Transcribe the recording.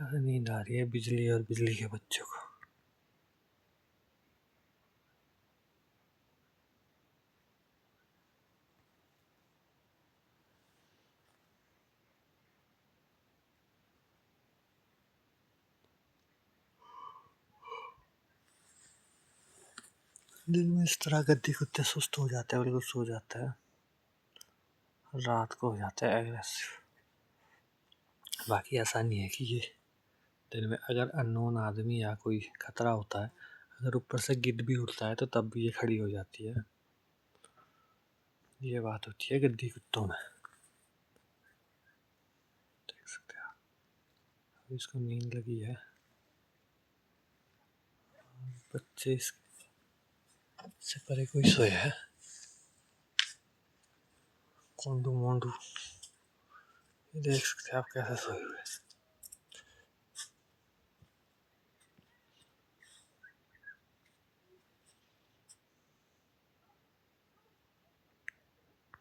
क्या नींद आ रही है बिजली और बिजली के बच्चों को। दिन में इस तरह गद्दी कुत्ते सुस्त हो जाते हैं, बिल्कुल सो जाते हैं, रात को हो जाता है एग्रेसिव। बाकी ऐसा नहीं है कि ये दिन में अगर अननोन आदमी या कोई खतरा होता है, अगर ऊपर से गिद्ध भी उड़ता है तो तब भी ये खड़ी हो जाती है। ये बात होती है गद्दी कुत्तों में। देख सकते हैं आप, इसको नींद लगी है, बच्चे इससे परे कोई सोया है। कोंडू मोंडू देख सकते हैं आप कैसे सोए हुए।